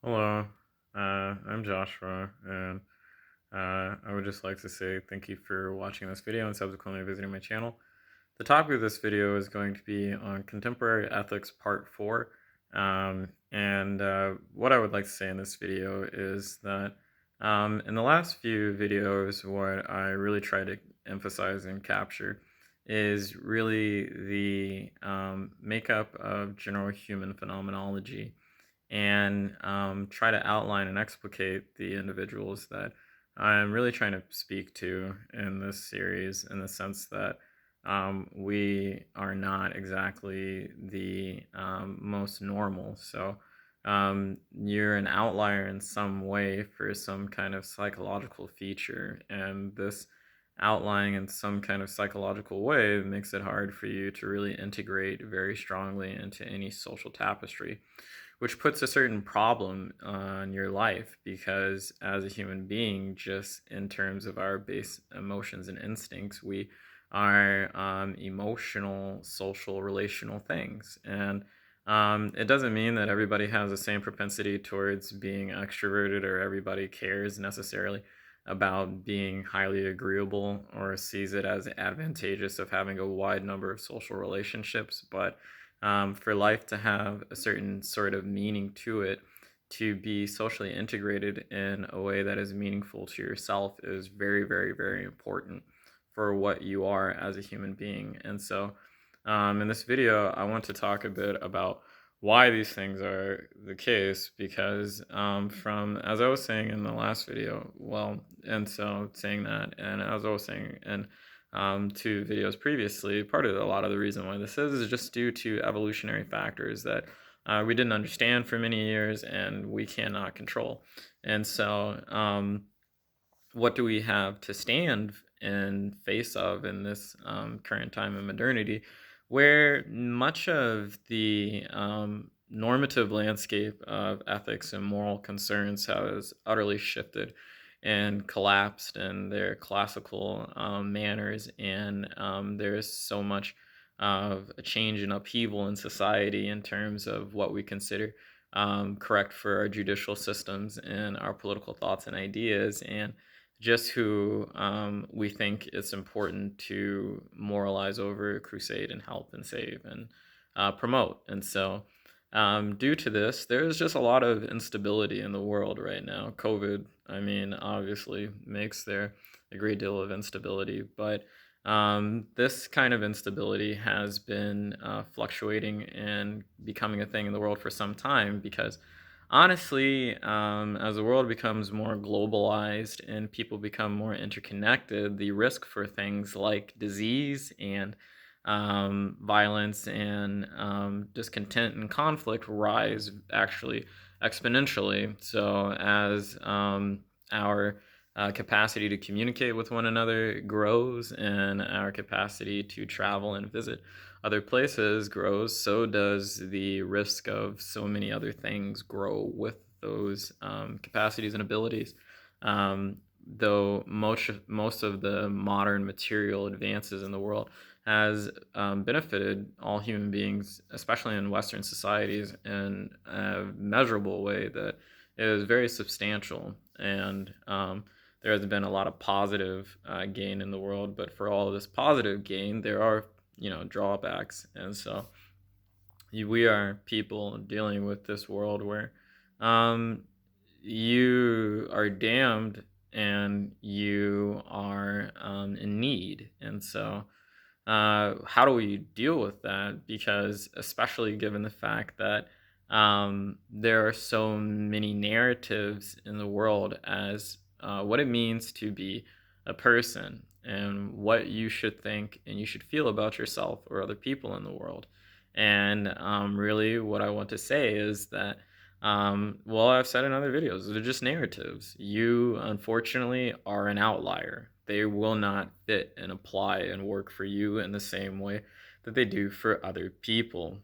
Hello, I'm Joshua, and I would just like to say thank you for watching this video and subsequently visiting my channel. The topic of this video is going to be on contemporary ethics part 4. And what I would like to say in this video is that in the last few videos, what I really try to emphasize and capture is really the makeup of general human phenomenology and try to outline and explicate the individuals that I'm really trying to speak to in this series, in the sense that we are not exactly the most normal. So you're an outlier in some way for some kind of psychological feature, and this outlying in some kind of psychological way makes it hard for you to really integrate very strongly into any social tapestry, which puts a certain problem on your life, because as a human being, just in terms of our base emotions and instincts, we are emotional, social, relational things. And it doesn't mean that everybody has the same propensity towards being extroverted, or everybody cares necessarily about being highly agreeable or sees it as advantageous of having a wide number of social relationships. But for life to have a certain sort of meaning to it, to be socially integrated in a way that is meaningful to yourself is very, very, very important for what you are as a human being. And so in this video, I want to talk a bit about why these things are the case, because from, as I was saying in the last video, well, and so saying that, and as I was saying in 2 videos previously, part of a lot of the reason why this is just due to evolutionary factors that we didn't understand for many years and we cannot control. And so what do we have to stand in face of in this current time of modernity, where much of the normative landscape of ethics and moral concerns has utterly shifted and collapsed in their classical manners, and there is so much of a change and upheaval in society in terms of what we consider correct for our judicial systems and our political thoughts and ideas, and just who we think it's important to moralize over, crusade, and help and save and promote. And so, due to this, there's just a lot of instability in the world right now. COVID, I mean, obviously makes there a great deal of instability, but this kind of instability has been fluctuating and becoming a thing in the world for some time, because honestly, as the world becomes more globalized and people become more interconnected, the risk for things like disease and violence and discontent and conflict rise actually exponentially. So as our capacity to communicate with one another grows, and our capacity to travel and visit other places grows, so does the risk of so many other things grow with those capacities and abilities. Though most of the modern material advances in the world has benefited all human beings, especially in Western societies, in a measurable way that is very substantial. And there has been a lot of positive gain in the world, but for all of this positive gain, there are drawbacks. And so we are people dealing with this world where um, you are damned and you are in need. And so how do we deal with that? Because especially given the fact that there are so many narratives in the world as what it means to be a person, and what you should think and you should feel about yourself or other people in the world. And really what I want to say is that well, I've said in other videos, they're just narratives. You, unfortunately, are an outlier. They will not fit and apply and work for you in the same way that they do for other people.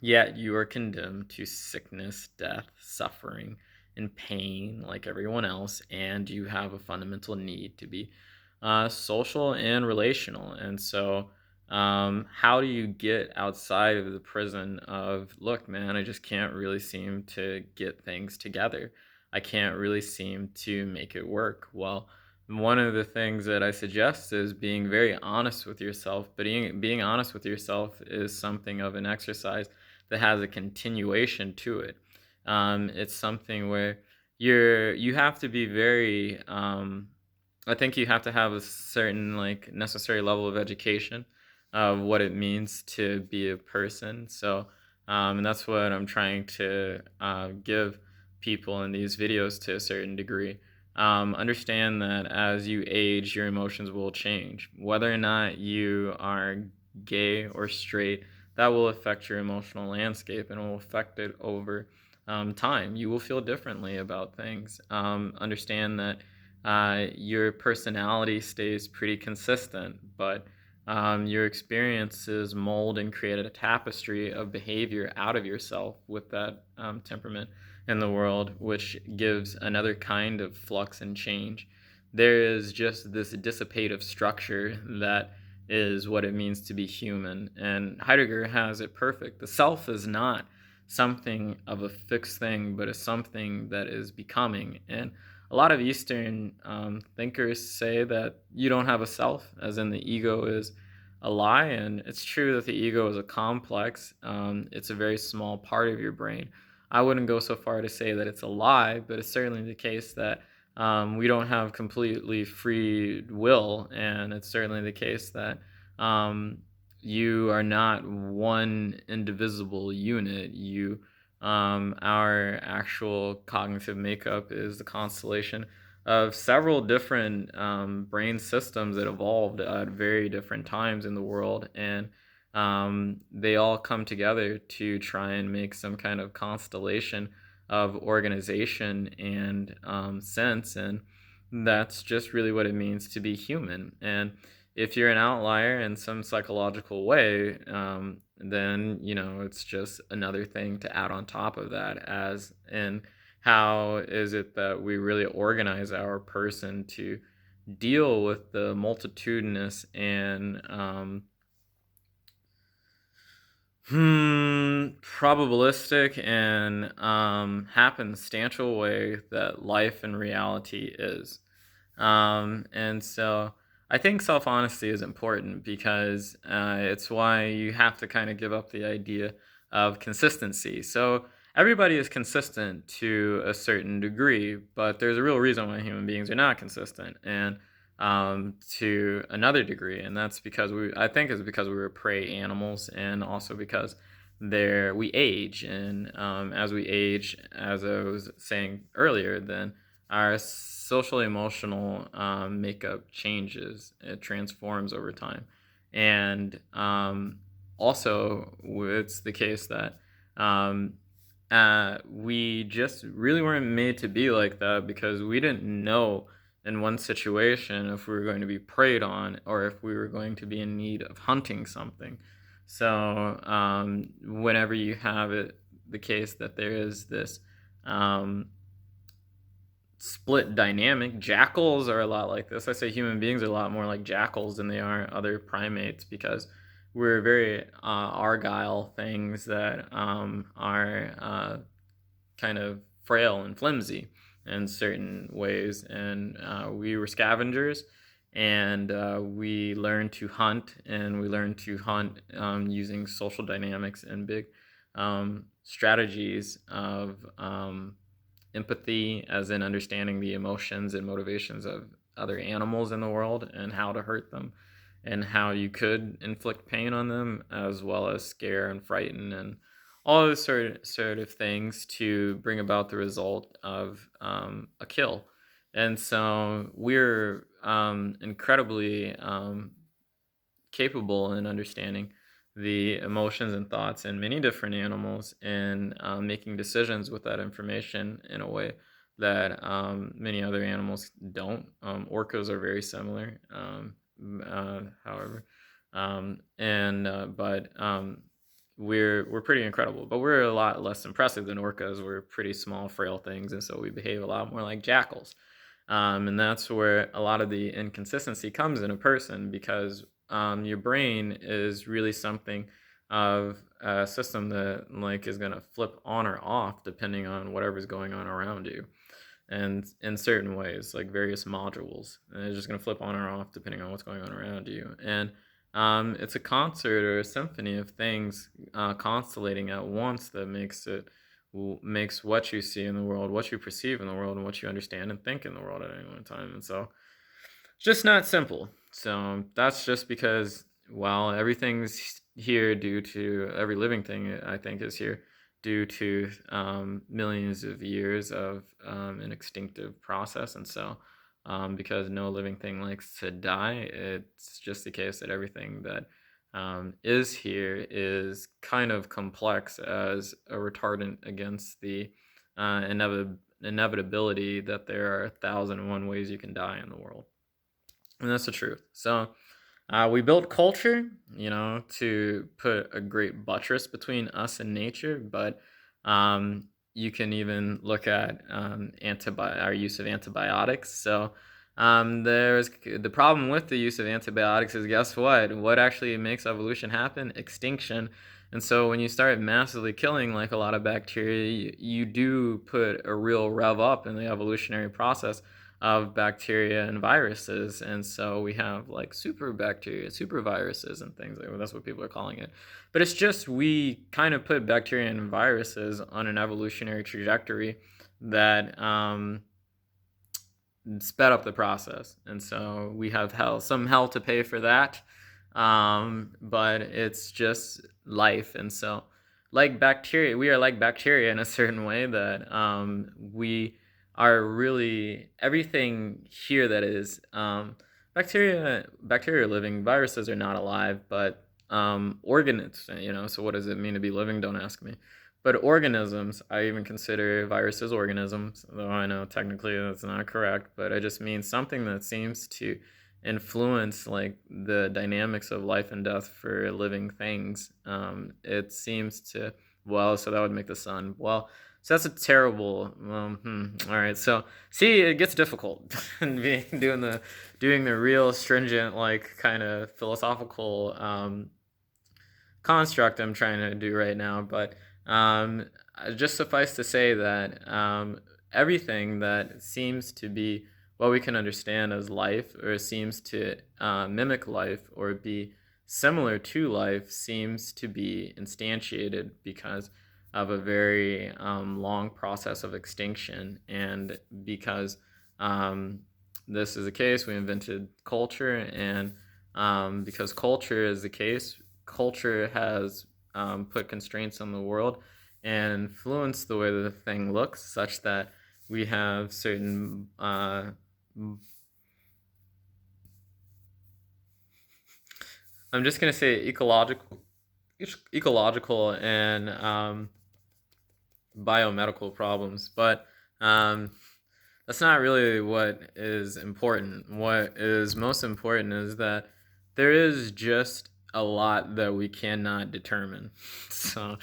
Yet you are condemned to sickness, death, suffering, and pain like everyone else, and you have a fundamental need to be social and relational. And so How do you get outside of the prison of, look, man, I just can't really seem to get things together. I can't really seem to make it work. Well, one of the things that I suggest is being very honest with yourself. But being honest with yourself is something of an exercise that has a continuation to it. It's something where you have to be very I think you have to have a certain like necessary level of education of what it means to be a person. So, and that's what I'm trying to give people in these videos to a certain degree. Understand that as you age, your emotions will change. Whether or not you are gay or straight, that will affect your emotional landscape and will affect it over time. You will feel differently about things. Understand that your personality stays pretty consistent, but your experiences mold and create a tapestry of behavior out of yourself with that temperament in the world, which gives another kind of flux and change. There is just this dissipative structure that is what it means to be human, and Heidegger has it perfect. The self is not something of a fixed thing, but is something that is becoming. And a lot of Eastern thinkers say that you don't have a self, as in the ego is a lie. And it's true that the ego is a complex, it's a very small part of your brain. I wouldn't go so far to say that it's a lie, but it's certainly the case that we don't have completely free will. And it's certainly the case that um, you are not one indivisible unit. Our actual cognitive makeup is the constellation of several different brain systems that evolved at very different times in the world, and they all come together to try and make some kind of constellation of organization and sense, and that's just really what it means to be human. And if you're an outlier in some psychological way, then it's just another thing to add on top of that. As in, how is it that we really organize our person to deal with the multitudinous and probabilistic and happenstantial way that life and reality is. And so I think self honesty is important because it's why you have to kind of give up the idea of consistency. So everybody is consistent to a certain degree, but there's a real reason why human beings are not consistent, and to another degree, and that's because I think is because we were prey animals, and also because we age, and as we age, as I was saying earlier, then our social emotional makeup changes. It transforms over time. And also, it's the case that um, we just really weren't made to be like that because we didn't know in one situation if we were going to be preyed on or if we were going to be in need of hunting something. So, whenever you have it, the case that there is this split dynamic. Jackals are a lot like this. I say human beings are a lot more like jackals than they are other primates because we're very argyle things that are kind of frail and flimsy in certain ways. And we were scavengers, and we learned to hunt, and we learned to hunt using social dynamics and big strategies of empathy, as in understanding the emotions and motivations of other animals in the world and how to hurt them and how you could inflict pain on them, as well as scare and frighten and all those sort of things to bring about the result of a kill. And so we're incredibly capable in understanding the emotions and thoughts in many different animals and making decisions with that information in a way that many other animals don't. Orcas are very similar, however, and but we're pretty incredible, but we're a lot less impressive than orcas. We're pretty small, frail things, and so we behave a lot more like jackals. And that's where a lot of the inconsistency comes in a person because your brain is really something of a system that like is gonna flip on or off depending on whatever's going on around you, and in certain ways, like various modules, and it's just gonna flip on or off depending on what's going on around you. And it's a concert or a symphony of things constellating at once that makes what you see in the world, what you perceive in the world, and what you understand and think in the world at any one time. And so it's just not simple. So that's just because, well, everything's here due to every living thing, I think, is here due to millions of years of an extinctive process. And so, because no living thing likes to die, it's just the case that everything that is here is kind of complex as a retardant against the inevitability that there are 1,001 ways you can die in the world. And that's the truth. So we built culture, to put a great buttress between us and nature. But you can even look at our use of antibiotics. So there's the problem with the use of antibiotics is, guess what? What actually makes evolution happen? Extinction. And so when you start massively killing like a lot of bacteria, you do put a real rev up in the evolutionary process of bacteria and viruses. And so we have like super bacteria, super viruses, and things like that. That's what people are calling it. But it's just we kind of put bacteria and viruses on an evolutionary trajectory that sped up the process. And so we have some hell to pay for that. But it's just life. And so, like bacteria, we are like bacteria in a certain way that we are really everything here that is bacteria are living. Viruses are not alive, but organisms, so what does it mean to be living? Don't ask me. But organisms, I even consider viruses organisms, though I know technically that's not correct, but I just mean something that seems to influence like the dynamics of life and death for living things. It seems to, well, so that would make the sun. Well, so that's a terrible. All right, so see, it gets difficult doing the real stringent, like kind of philosophical construct I'm trying to do right now. But just suffice to say that everything that seems to be what we can understand as life, or seems to mimic life or be similar to life, seems to be instantiated because of a very long process of extinction. And because this is the case, we invented culture. And because culture is the case, culture has put constraints on the world and influenced the way that the thing looks, such that we have certain I'm just gonna say ecological and biomedical problems. But that's not really what is important. What is most important is that there is just a lot that we cannot determine. So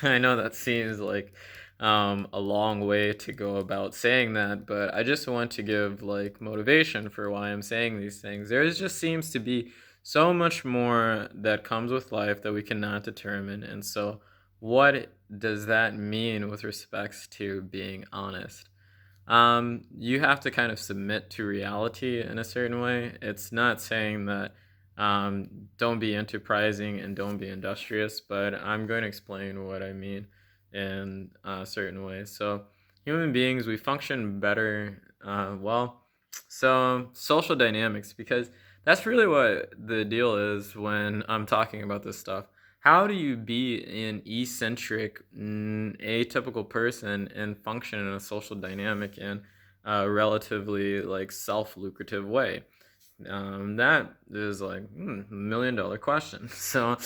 I know that seems like a long way to go about saying that, but I just want to give like motivation for why I'm saying these things. There just seems to be so much more that comes with life that we cannot determine. And so what does that mean with respects to being honest? You have to kind of submit to reality in a certain way. It's not saying that don't be enterprising and don't be industrious, but I'm going to explain what I mean in certain ways. So, human beings, we function better, so social dynamics, because that's really what the deal is when I'm talking about this stuff. How do you be an eccentric, atypical person and function in a social dynamic in a relatively like self-lucrative way? That is like $1 million question. So,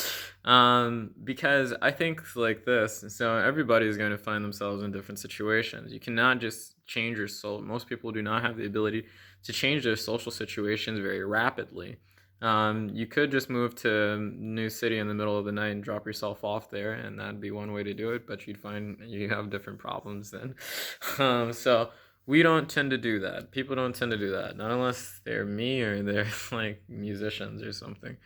because I think like this, so everybody's going to find themselves in different situations. You cannot just change your soul. Most people do not have the ability to change their social situations very rapidly. You could just move to a new city in the middle of the night and drop yourself off there, and that'd be one way to do it, but you'd find you have different problems then. So We don't tend to do that. People don't tend to do that, not unless they're me or they're like musicians or something.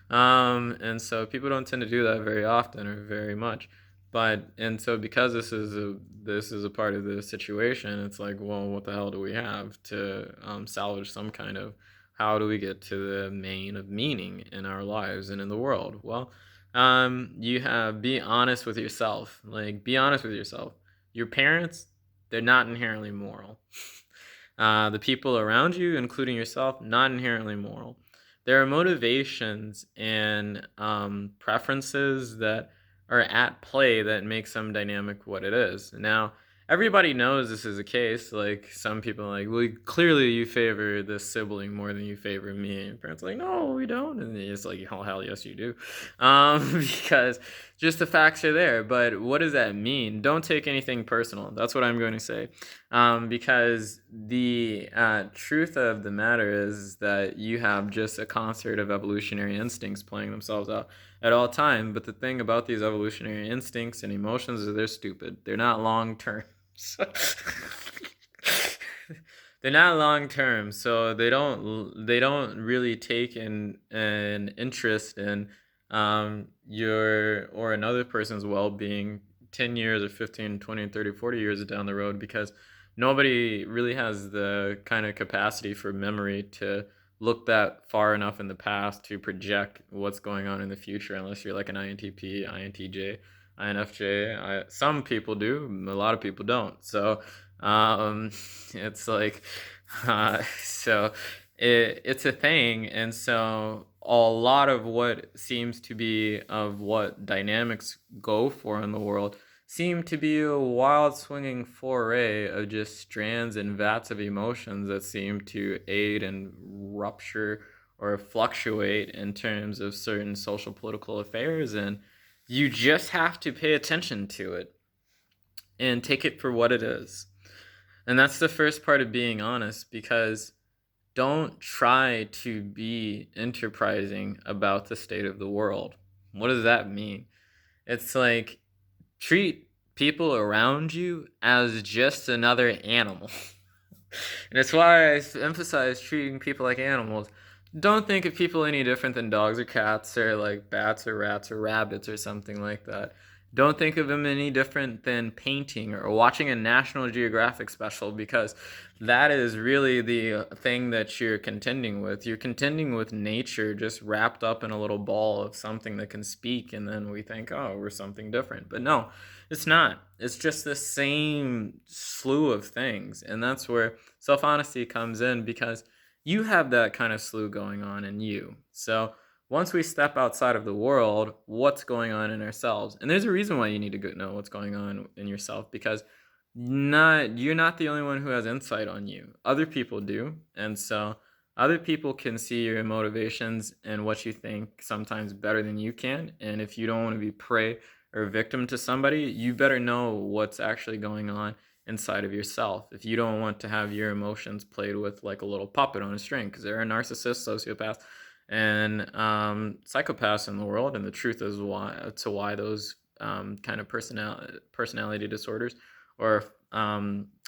And so people don't tend to do that very often or very much. And so because this is a part of the situation, it's like, well, what the hell do we have to salvage some kind of, how do we get to the main of meaning in our lives and in the world? Well, you have, be honest with yourself. Like, be honest with yourself. Your parents, they're not inherently moral. The people around you, including yourself, not inherently moral. There are motivations and preferences that are at play that make some dynamic what it is. Now, everybody knows this is the case. Like, some people are like, well, clearly you favor this sibling more than you favor me. And parents are like, no, we don't. And it's like, oh, hell yes, you do. Because just the facts are there. But what does that mean? Don't take anything personal. That's what I'm going to say. Because the truth of the matter is that you have just a concert of evolutionary instincts playing themselves out at all time. But the thing about these evolutionary instincts and emotions is they're stupid. They're not long term. They're not long term, so they don't really take an interest in your or another person's well-being 10 years or 15, 20, 30, 40 years down the road, because nobody really has the kind of capacity for memory to look that far enough in the past to project what's going on in the future, unless you're like an INTP, INTJ, INFJ. Some people do, a lot of people don't. So it's like, so it's a thing. And so a lot of what seems to be of what dynamics go for in the world seem to be a wild swinging foray of just strands and vats of emotions that seem to aid and rupture or fluctuate in terms of certain social political affairs. And you just have to pay attention to it and take it for what it is. And that's the first part of being honest, because don't try to be enterprising about the state of the world. What does that mean? It's like, treat people around you as just another animal. And it's why I emphasize treating people like animals. Don't think of people any different than dogs or cats or like bats or rats or rabbits or something like that. Don't think of them any different than painting or watching a National Geographic special, because that is really the thing that you're contending with. You're contending with nature just wrapped up in a little ball of something that can speak, and then we think, oh, we're something different. But no, it's not. It's just the same slew of things. And that's where self honesty comes in, because you have that kind of slew going on in you. So once we step outside of the world, what's going on in ourselves? And there's a reason why you need to know what's going on in yourself, because you're not the only one who has insight on you. Other people do. And so other people can see your motivations and what you think sometimes better than you can. And if you don't want to be prey or victim to somebody, you better know what's actually going on inside of yourself. If you don't want to have your emotions played with like a little puppet on a string, because there are narcissists, sociopaths, and psychopaths in the world, and the truth is why those kind of personality disorders or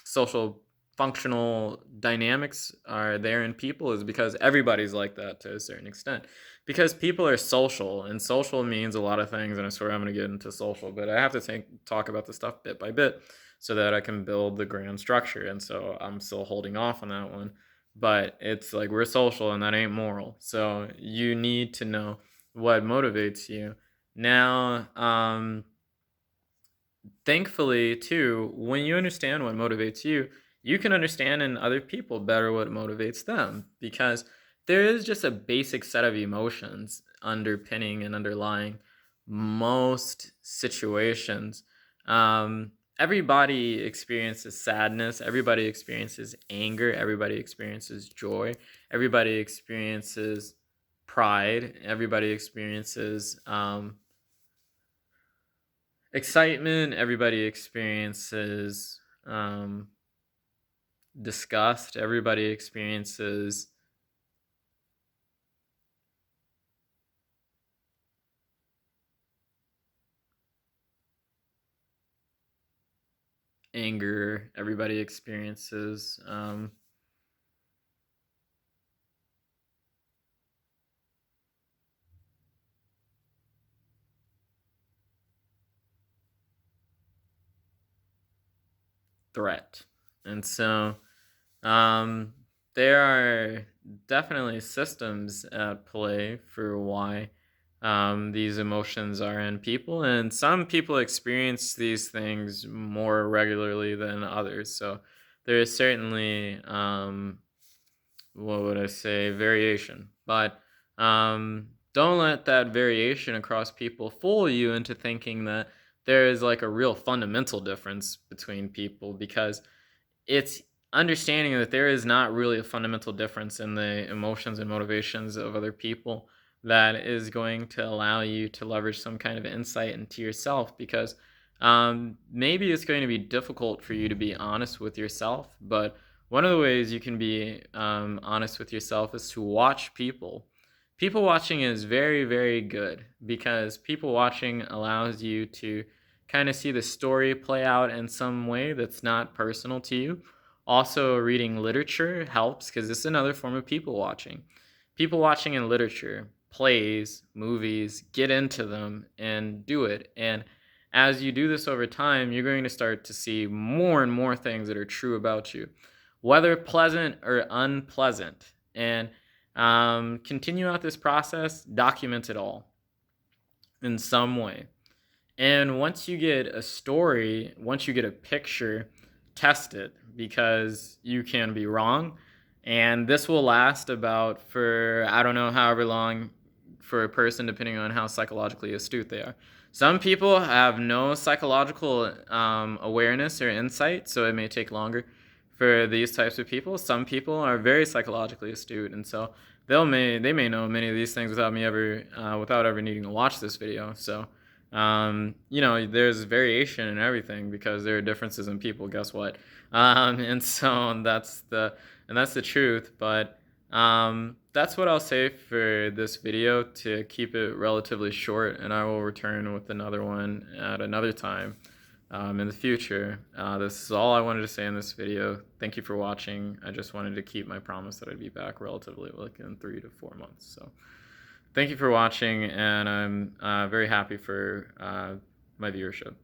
social functional dynamics are there in people, is because everybody's like that to a certain extent. Because people are social, and social means a lot of things, and I swear I'm going to get into social, but I have to talk about the stuff bit by bit so that I can build the grand structure. And so I'm still holding off on that one. But it's like, we're social and that ain't moral. So you need to know what motivates you. Now, thankfully, too, when you understand what motivates you, you can understand in other people better what motivates them, because there is just a basic set of emotions underpinning and underlying most situations. Everybody experiences sadness, everybody experiences anger, everybody experiences joy, everybody experiences pride, everybody experiences excitement, everybody experiences disgust, everybody experiences anger everybody experiences. Threat. And so um, there are definitely systems at play for why these emotions are in people, and some people experience these things more regularly than others. So there is certainly what would I say, variation. But don't let that variation across people fool you into thinking that there is like a real fundamental difference between people, because it's understanding that there is not really a fundamental difference in the emotions and motivations of other people that is going to allow you to leverage some kind of insight into yourself, because maybe it's going to be difficult for you to be honest with yourself, but one of the ways you can be honest with yourself is to watch people. People watching is very, very good, because people watching allows you to kind of see the story play out in some way that's not personal to you. Also, reading literature helps, because it's another form of people watching. People watching in literature, plays, movies, get into them and do it. And as you do this over time, you're going to start to see more and more things that are true about you, whether pleasant or unpleasant. And continue out this process, document it all in some way. And once you get a story, once you get a picture, test it, because you can be wrong. And this will last about, for I don't know, however long for a person, depending on how psychologically astute they are. Some people have no psychological awareness or insight, so it may take longer for these types of people. Some people are very psychologically astute, and so they may know many of these things without ever needing to watch this video. So there's variation in everything, because there are differences in people. Guess what? And so that's the truth. But that's what I'll say for this video, to keep it relatively short, and I will return with another one at another time in the future. This is all I wanted to say in this video. Thank you for watching. I just wanted to keep my promise that I'd be back relatively like in 3 to 4 months. So thank you for watching, and I'm very happy for my viewership.